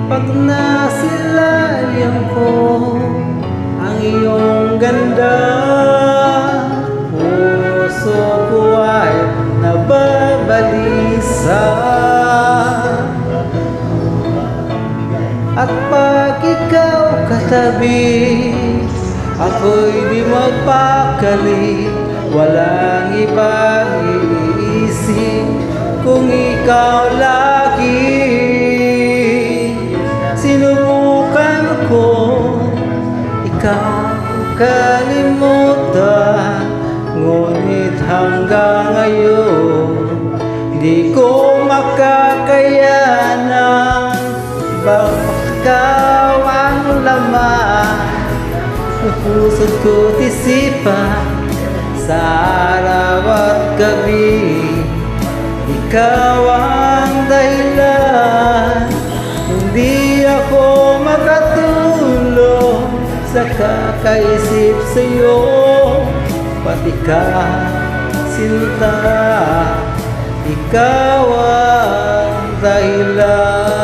Pag nasilayan ko ang iyong ganda, puso ko ay nababalisa. At pag ikaw katabi, ako'y di magpakali. Walang ibang iisip kung ikaw lagi. Sinubukan ko ikaw kalimutan, ngunit hanggang ngayon di ko makakayanan. Ikaw ang laman ng puso't ko't isipan, sa araw at gabi. Ikaw ang dahilan, hindi ako makatulog sa kakaisip sa'yo. Pati ka, sinta, ikaw ang dahilan.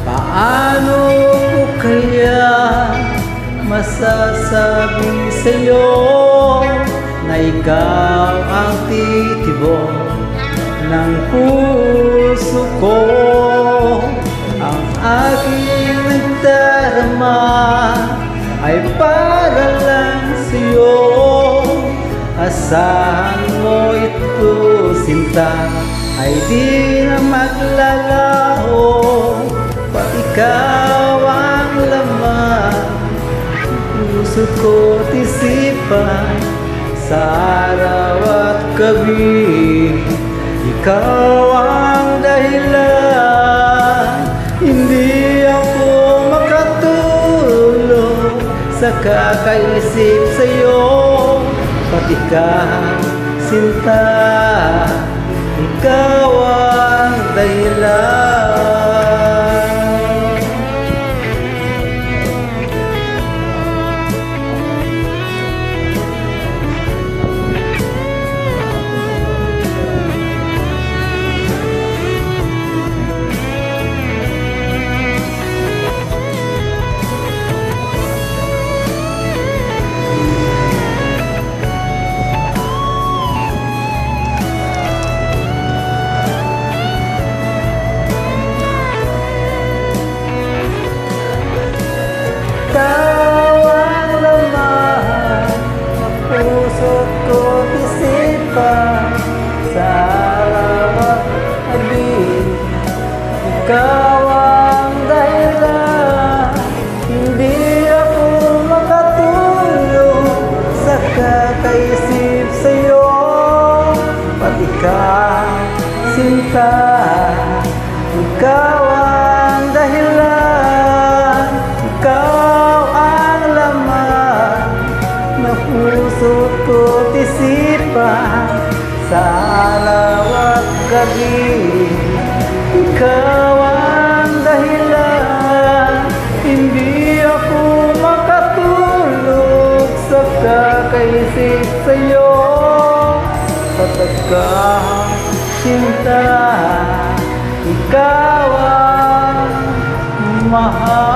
Paano ko kaya masasabi sa'yo na ikaw ang titibok ng puso ko? Ang aking nagdarama ay para lang sa'yo. Asahan mo ito, sinta, ay di na maglalaho. Pag ikaw ang laman ng puso ko't isipan, sa araw at gabi. Ikaw ang dahilan, hindi ako makatulog sa kakaisip sa'yo. Pati ka, sinta, ikaw ang dahilan. Ikaw ang laman ng puso't ko't isipan, sa araw at gabi. Ikaw ang dahilan, hindi ako makatulog sa kakaisip sa'yo. Pati ka, sinta, ikaw ang dahilan. Ikaw ang laman ng puso't ko't isipan, sa araw at gabi. Ikaw ang dahilan, hindi ako makatulog sa kakaisip sa'yo. Patag ka, sinta, ikaw ang mahal.